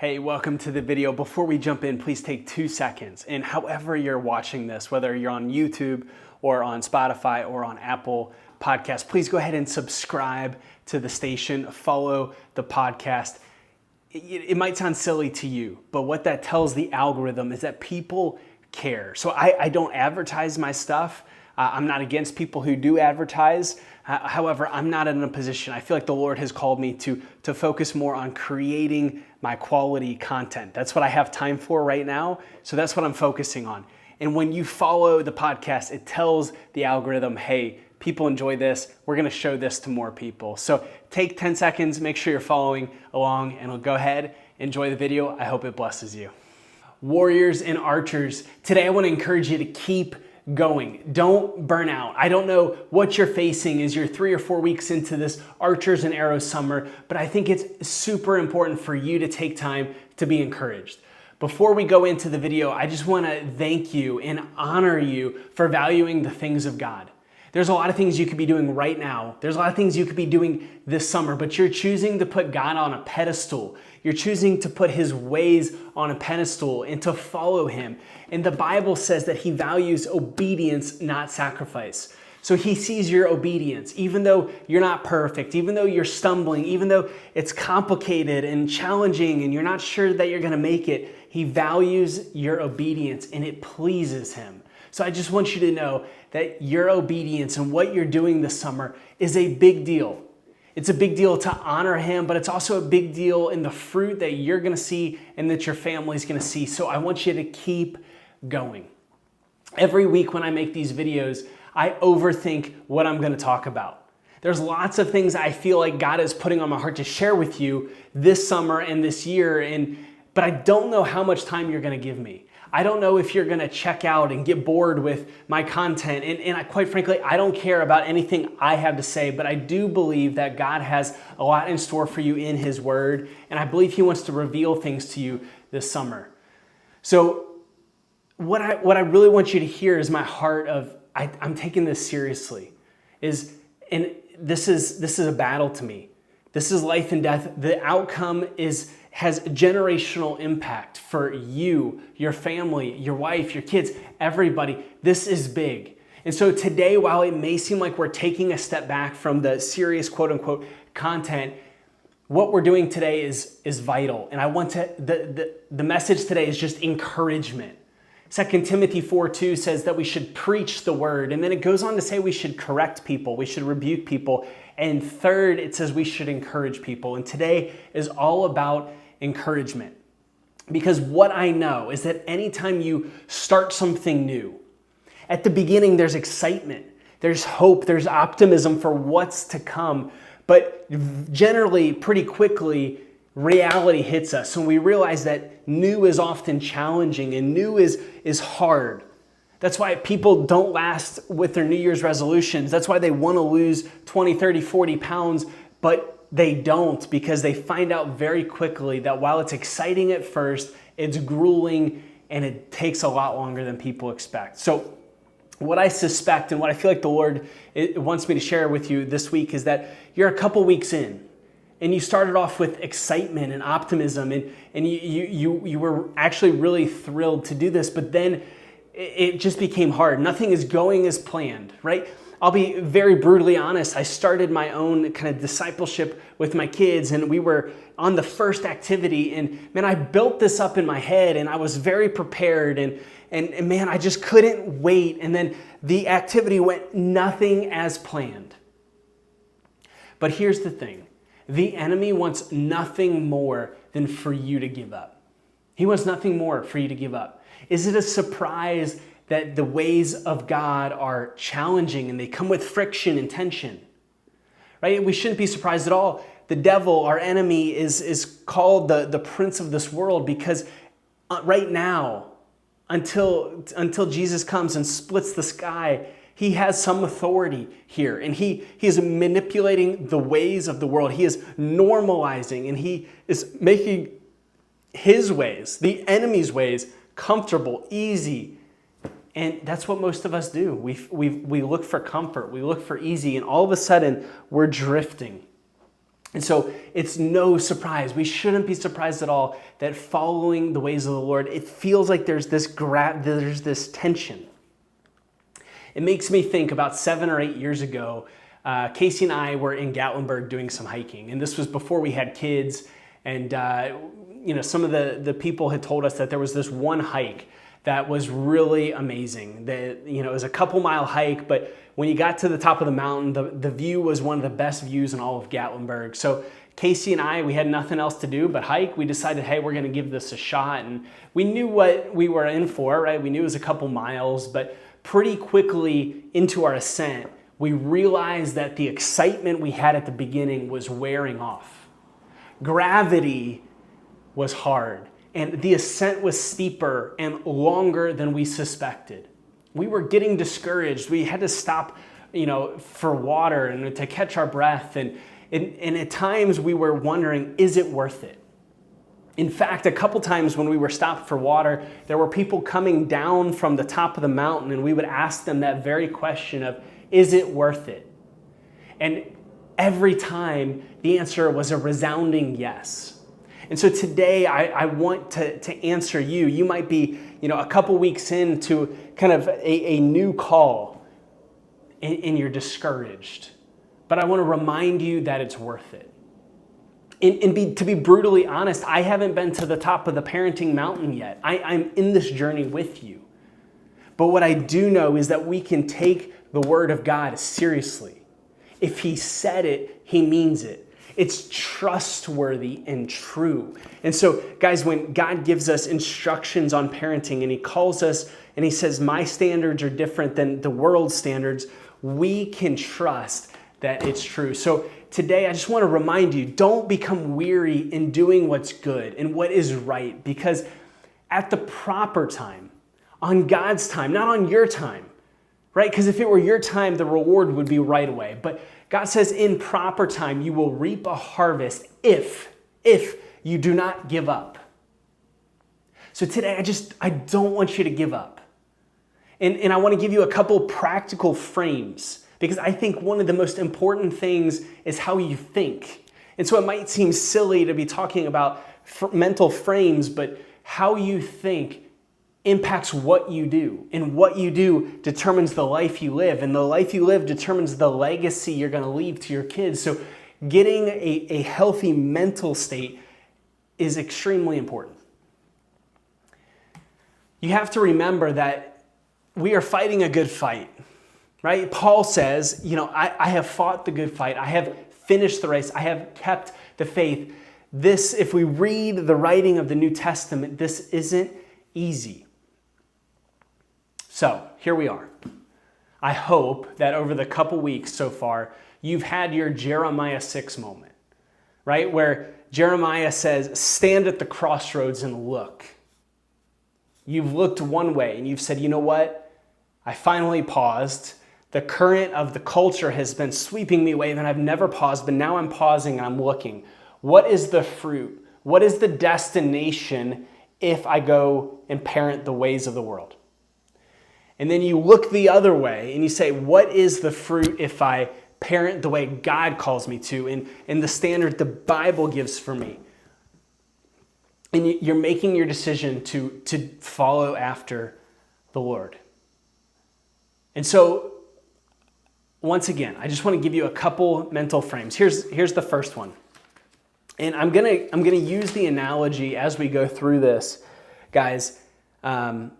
Hey, welcome to the video. Before we jump in, please take 2 seconds. And however you're watching this, whether you're on YouTube or on Spotify or on Apple Podcasts, please go ahead and subscribe to the station, follow the podcast. It might sound silly to you, but what that tells the algorithm is that people care. So I don't advertise my stuff. I'm not against people who do advertise. However, I'm not in a position. I feel like the Lord has called me to focus more on creating my quality content. That's what I have time for right now. So that's what I'm focusing on. And when you follow the podcast, it tells the algorithm, hey, people enjoy this. We're going to show this to more people. So take 10 seconds, make sure you're following along, and I'll go ahead, enjoy the video. I hope it blesses you. Warriors and archers, today I want to encourage you to keep going. Don't burn out. I don't know what you're facing as you're 3 or 4 weeks into this Archers and Arrows summer, but I think it's super important for you to take time to be encouraged. Before we go into the video, I just want to thank you and honor you for valuing the things of God. There's a lot of things you could be doing right now. There's a lot of things you could be doing this summer, but you're choosing to put God on a pedestal. You're choosing to put his ways on a pedestal and to follow him. And the Bible says that he values obedience, not sacrifice. So he sees your obedience, even though you're not perfect, even though you're stumbling, even though it's complicated and challenging and you're not sure that you're going to make it. He values your obedience and it pleases him. So I just want you to know that your obedience and what you're doing this summer is a big deal. It's a big deal to honor him, but it's also a big deal in the fruit that you're going to see and that your family's going to see. So I want you to keep going. Every week when I make these videos, I overthink what I'm going to talk about. There's lots of things I feel like God is putting on my heart to share with you this summer and this year, but I don't know how much time you're going to give me. I don't know if you're going to check out and get bored with my content. And quite frankly, I don't care about anything I have to say, but I do believe that God has a lot in store for you in his word. And I believe he wants to reveal things to you this summer. So what I really want you to hear is my heart of, I'm taking this seriously. And this is a battle to me. This is life and death. The outcome has generational impact for you, your family, your wife, your kids, everybody. This is big. And so today, while it may seem like we're taking a step back from the serious quote unquote content, what we're doing today is vital. And I want the message today is just encouragement. 2 Timothy 4:2 says that we should preach the word. And then it goes on to say we should correct people, we should rebuke people. And third, it says we should encourage people. And today is all about encouragement. Because what I know is that anytime you start something new, at the beginning there's excitement, there's hope, there's optimism for what's to come. But generally, pretty quickly, reality hits us and we realize that new is often challenging and new is hard. That's why people don't last with their New Year's resolutions. That's why they want to lose 20, 30, 40 pounds, but they don't, because they find out very quickly that while it's exciting at first, it's grueling and it takes a lot longer than people expect. So what I suspect and what I feel like the Lord wants me to share with you this week is that you're a couple weeks in and you started off with excitement and optimism and you were actually really thrilled to do this, but then it just became hard. Nothing is going as planned, right? I'll be very brutally honest. I started my own kind of discipleship with my kids and we were on the first activity and man, I built this up in my head and I was very prepared and man, I just couldn't wait. And then the activity went nothing as planned. But here's the thing. The enemy wants nothing more than for you to give up. He wants nothing more for you to give up. Is it a surprise that the ways of God are challenging and they come with friction and tension? Right? We shouldn't be surprised at all. The devil, our enemy, is called the prince of this world because right now, until Jesus comes and splits the sky, he has some authority here. And he is manipulating the ways of the world. He is normalizing and he is making his ways, the enemy's ways, comfortable, easy. And that's what most of us do. We look for comfort. We look for easy. And all of a sudden, we're drifting. And so it's no surprise. We shouldn't be surprised at all that following the ways of the Lord, it feels like there's this tension. It makes me think about 7 or 8 years ago, Casey and I were in Gatlinburg doing some hiking. And this was before we had kids. And some of the people had told us that there was this one hike that was really amazing. That, it was a couple mile hike, but when you got to the top of the mountain, the view was one of the best views in all of Gatlinburg. So Casey and I, we had nothing else to do but hike. We decided, hey, we're gonna give this a shot. And we knew what we were in for, right? We knew it was a couple miles, but pretty quickly into our ascent, we realized that the excitement we had at the beginning was wearing off. Gravity was hard, and the ascent was steeper and longer than we suspected. We were getting discouraged. We had to stop, for water and to catch our breath. And at times we were wondering, is it worth it? In fact, a couple times when we were stopped for water, there were people coming down from the top of the mountain, and we would ask them that very question of, is it worth it? And every time the answer was a resounding yes. And so today I want to answer you. You might be, a couple weeks into kind of a new call and you're discouraged. But I want to remind you that it's worth it. To be brutally honest, I haven't been to the top of the parenting mountain yet. I'm in this journey with you. But what I do know is that we can take the Word of God seriously. If He said it, He means it. It's trustworthy and true. And so, guys, when God gives us instructions on parenting and He calls us and He says, my standards are different than the world's standards, we can trust that it's true. So today, I just want to remind you, don't become weary in doing what's good and what is right, because at the proper time, on God's time, not on your time, right? Because if it were your time, the reward would be right away. But God says in proper time, you will reap a harvest if you do not give up. So today, I don't want you to give up. And I want to give you a couple practical frames, because I think one of the most important things is how you think. And so it might seem silly to be talking about mental frames, but how you think impacts what you do. And what you do determines the life you live. And the life you live determines the legacy you're going to leave to your kids. So getting a healthy mental state is extremely important. You have to remember that we are fighting a good fight. Right? Paul says, I have fought the good fight. I have finished the race. I have kept the faith. This, if we read the writing of the New Testament, this isn't easy. So here we are. I hope that over the couple weeks so far, you've had your Jeremiah 6 moment, right? Where Jeremiah says, stand at the crossroads and look. You've looked one way and you've said, you know what? I finally paused. The current of the culture has been sweeping me away, and I've never paused, but now I'm pausing and I'm looking. What is the fruit? What is the destination if I go and parent the ways of the world? And then you look the other way and you say, what is the fruit if I parent the way God calls me to and the standard the Bible gives for me? And you're making your decision to follow after the Lord. And so, once again, I just want to give you a couple mental frames. Here's the first one. And I'm gonna use the analogy as we go through this, guys, of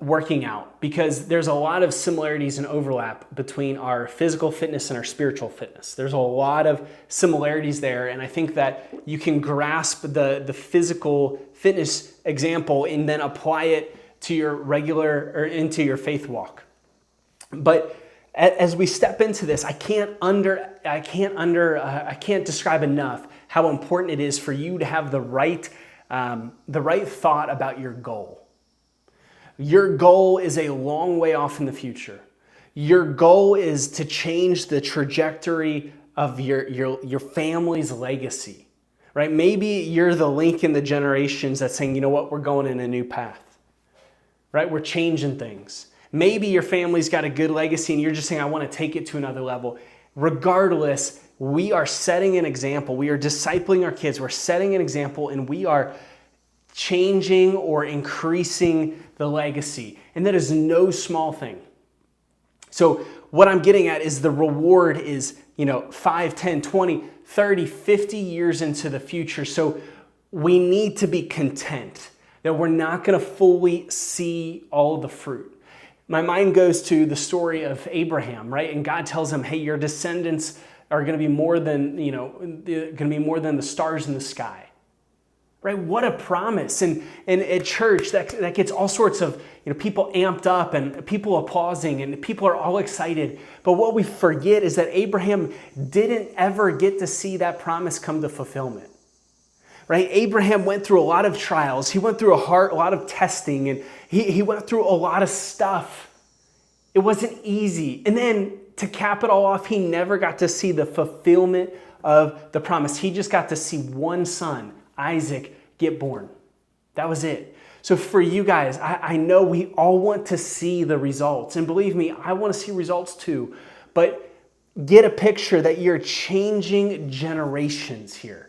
working out, because there's a lot of similarities and overlap between our physical fitness and our spiritual fitness. There's a lot of similarities there, and I think that you can grasp the physical fitness example and then apply it to your regular or into your faith walk. But as we step into this, I can't describe enough how important it is for you to have the right thought about your goal. Your goal is a long way off in the future. Your goal is to change the trajectory of your family's legacy, right? Maybe you're the link in the generations that's saying, you know what, we're going in a new path, right? We're changing things. Maybe your family's got a good legacy and you're just saying, I want to take it to another level. Regardless, we are setting an example. We are discipling our kids. We're setting an example, and we are changing or increasing the legacy. And that is no small thing. So what I'm getting at is the reward is, 5, 10, 20, 30, 50 years into the future. So we need to be content that we're not going to fully see all the fruit. My mind goes to the story of Abraham, right? And God tells him, hey, your descendants are going to be more than, going to be more than the stars in the sky. Right? What a promise. And at church, that gets all sorts of people amped up and people applauding and people are all excited. But what we forget is that Abraham didn't ever get to see that promise come to fulfillment. Right? Abraham went through a lot of trials. He went through a lot of testing, and he went through a lot of stuff. It wasn't easy. And then to cap it all off, he never got to see the fulfillment of the promise. He just got to see one son, Isaac, get born. That was it. So for you guys, I know we all want to see the results. And believe me, I want to see results too. But get a picture that you're changing generations here.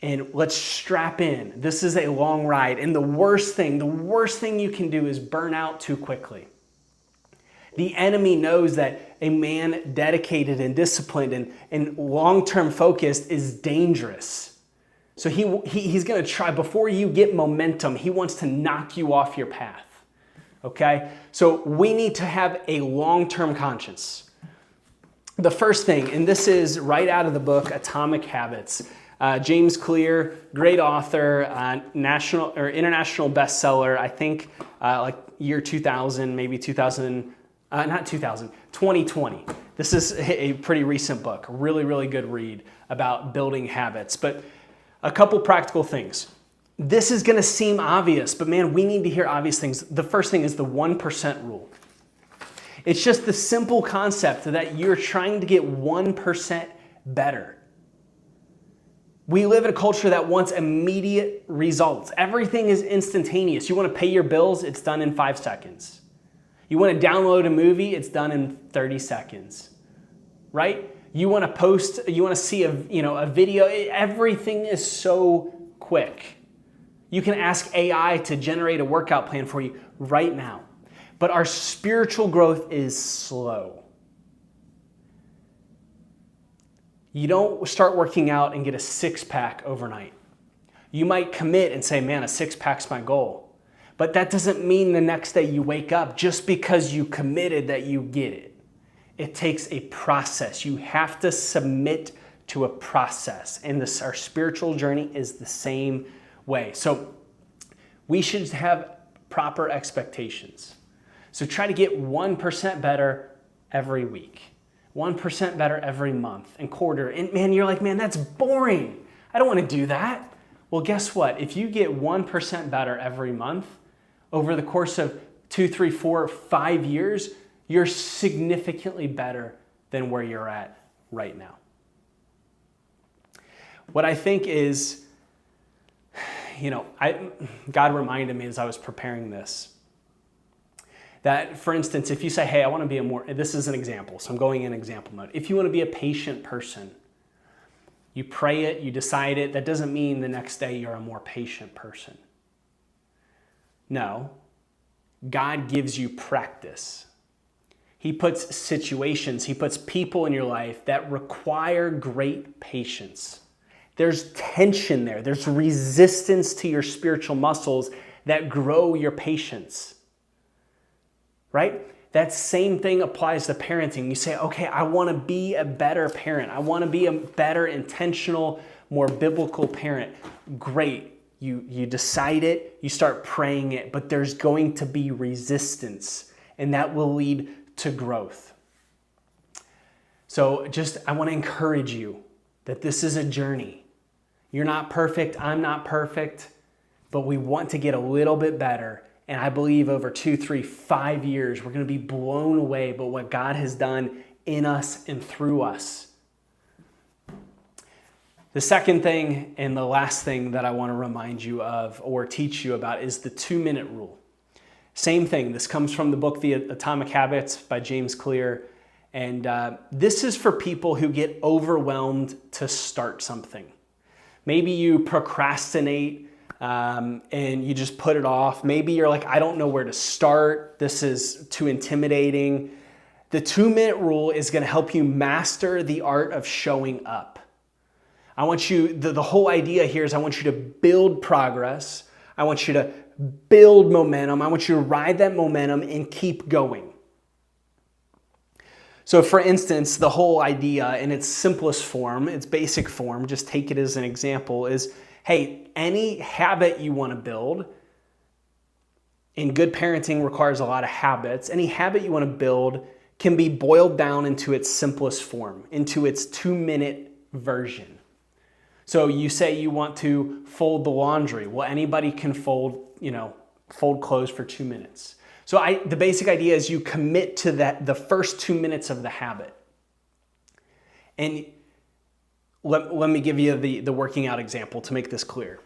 And let's strap in. This is a long ride. And the worst thing you can do is burn out too quickly. The enemy knows that a man dedicated and disciplined and long-term focused is dangerous. So he's going to try, before you get momentum, he wants to knock you off your path. Okay? So we need to have a long-term conscience. The first thing, and this is right out of the book, Atomic Habits. James Clear, great author, national or international bestseller, I think like year 2000, maybe 2020. This is a pretty recent book, really, really good read about building habits. But a couple practical things. This is going to seem obvious, but man, we need to hear obvious things. The first thing is the 1% rule. It's just the simple concept that you're trying to get 1% better. We live in a culture that wants immediate results. Everything is instantaneous. You want to pay your bills, it's done in 5 seconds. You want to download a movie, it's done in 30 seconds. Right? You want to post, you want to see a video, everything is so quick. You can ask AI to generate a workout plan for you right now. But our spiritual growth is slow. You don't start working out and get a 6-pack overnight. You might commit and say, man, a 6-pack's my goal. But that doesn't mean the next day you wake up just because you committed that you get it. It takes a process. You have to submit to a process. And our spiritual journey is the same way. So we should have proper expectations. So try to get 1% better every week. 1% better every month and quarter. And man, you're like, man, that's boring. I don't want to do that. Well, guess what? If you get 1% better every month over the course of 2, 3, 4, 5 years, you're significantly better than where you're at right now. What I think is, God reminded me as I was preparing this, that, for instance, if you say, hey, I want to be this is an example, so I'm going in example mode. If you want to be a patient person, you pray it, you decide it, that doesn't mean the next day you're a more patient person. No, God gives you practice. He puts situations, He puts people in your life that require great patience. There's tension there. There's resistance to your spiritual muscles that grow your patience. Right? That same thing applies to parenting. You say, okay, I want to be a better parent. I want to be a better, intentional, more biblical parent. Great. You decide it, you start praying it, but there's going to be resistance, and that will lead to growth. So I want to encourage you that this is a journey. You're not perfect, I'm not perfect, but we want to get a little bit better. And I believe over 2, 3, 5 years, we're going to be blown away by what God has done in us and through us. The second thing and the last thing that I want to remind you of or teach you about is the 2-minute rule. Same thing. This comes from the book, The Atomic Habits by James Clear. And this is for people who get overwhelmed to start something. Maybe you procrastinate and you just put it off. Maybe you're like, I don't know where to start. This is too intimidating. The 2-minute rule is going to help you master the art of showing up. I want you, the whole idea here is I want you to build progress. I want you to build momentum. I want you to ride that momentum and keep going. So for instance, the whole idea in its simplest form, its basic form, just take it as an example, is, hey, any habit you want to build, and good parenting requires a lot of habits, any habit you want to build can be boiled down into its simplest form, into its 2-minute version. So you say you want to fold the laundry. Well, anybody can fold clothes for 2 minutes. So the basic idea is you commit to the first 2 minutes of the habit. And let me give you the working out example to make this clear.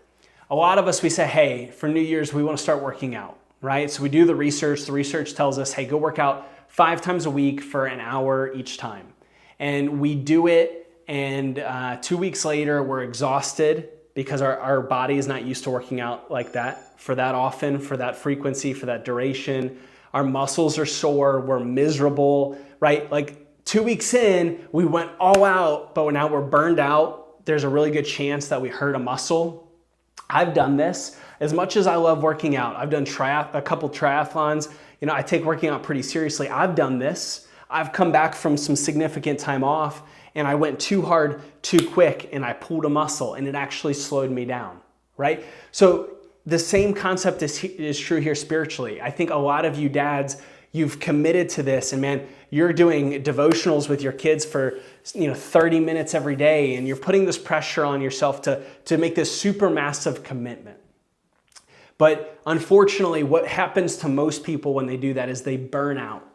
A lot of us, we say, hey, for New Year's, we want to start working out, right? So we do the research. The research tells us, hey, go work out 5 times a week for an hour each time. And we do it, and 2 weeks later, we're exhausted because our body is not used to working out like that, for that often, for that frequency, for that duration. Our muscles are sore, we're miserable, right? Like 2 weeks in, we went all out, but now we're burned out. There's a really good chance that we hurt a muscle. I've done this. As much as I love working out, I've done a couple triathlons. I take working out pretty seriously. I've done this. I've come back from some significant time off, and I went too hard, too quick, and I pulled a muscle, and it actually slowed me down, right? So the same concept is true here spiritually. I think a lot of you dads, you've committed to this, and man, you're doing devotionals with your kids for 30 minutes every day, and you're putting this pressure on yourself to make this super massive commitment. But unfortunately, what happens to most people when they do that is they burn out.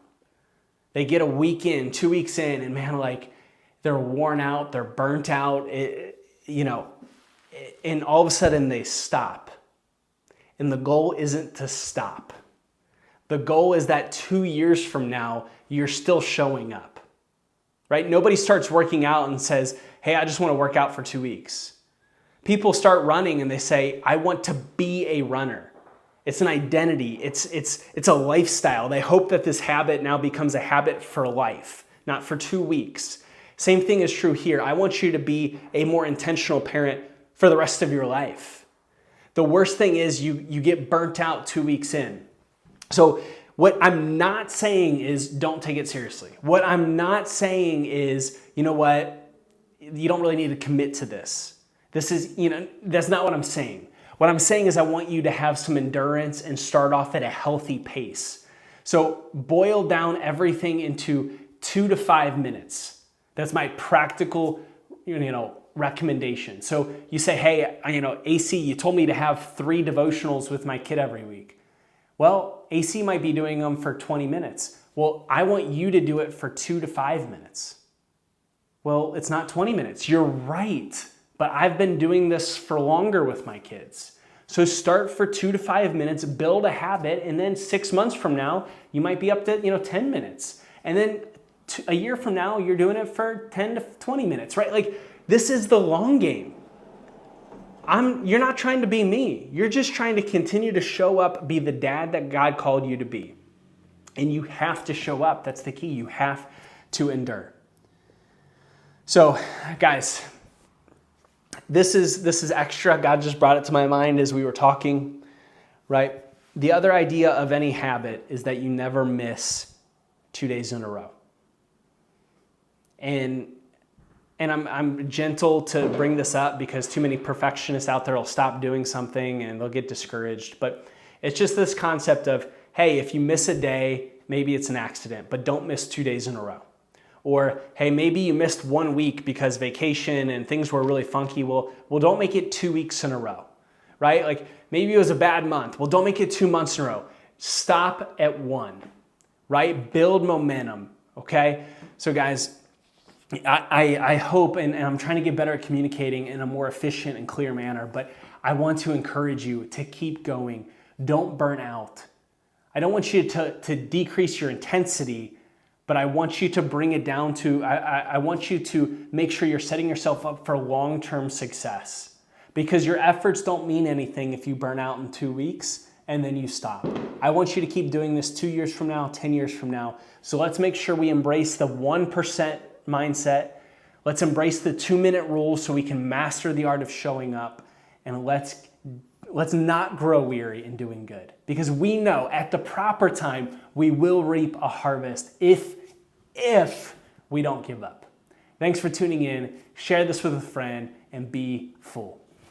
They get a week in, 2 weeks in, and man, like they're worn out, they're burnt out, and all of a sudden they stop. And the goal isn't to stop. The goal is that 2 years from now, you're still showing up, right? Nobody starts working out and says, hey, I just want to work out for 2 weeks. People start running and they say, I want to be a runner. It's an identity. It's a lifestyle. They hope that this habit now becomes a habit for life, not for 2 weeks. Same thing is true here. I want you to be a more intentional parent for the rest of your life. The worst thing is you get burnt out 2 weeks in. So what I'm not saying is don't take it seriously. What I'm not saying is, you know what, you don't really need to commit to this. This is, that's not what I'm saying. What I'm saying is I want you to have some endurance and start off at a healthy pace. So boil down everything into 2 to 5 minutes. That's my practical, recommendation. So you say, hey, AC, you told me to have 3 devotionals with my kid every week. Well, AC might be doing them for 20 minutes. Well, I want you to do it for 2 to 5 minutes. Well, it's not 20 minutes. You're right. But I've been doing this for longer with my kids. So start for 2 to 5 minutes, build a habit, and then 6 months from now, you might be up to 10 minutes. And then a year from now, you're doing it for 10 to 20 minutes, right? Like this is the long game. You're not trying to be me. You're just trying to continue to show up, be the dad that God called you to be. And you have to show up. That's the key. You have to endure. So, guys, this is extra. God just brought it to my mind as we were talking, right? The other idea of any habit is that you never miss 2 days in a row. And I'm gentle to bring this up because too many perfectionists out there will stop doing something and they'll get discouraged. But it's just this concept of, hey, if you miss a day, maybe it's an accident, but don't miss 2 days in a row. Or, hey, maybe you missed 1 week because vacation and things were really funky. Well, don't make it 2 weeks in a row, right? Like maybe it was a bad month. Well, don't make it 2 months in a row. Stop at 1, right? Build momentum, okay? So guys, I hope, and I'm trying to get better at communicating in a more efficient and clear manner, but I want to encourage you to keep going. Don't burn out. I don't want you to decrease your intensity, but I want you to bring it down to, I want you to make sure you're setting yourself up for long-term success, because your efforts don't mean anything if you burn out in 2 weeks and then you stop. I want you to keep doing this 2 years from now, 10 years from now. So let's make sure we embrace the 1% mindset. Let's embrace the 2-minute rule so we can master the art of showing up. And let's not grow weary in doing good, because we know at the proper time we will reap a harvest if we don't give up. Thanks for tuning in. Share this with a friend and be full.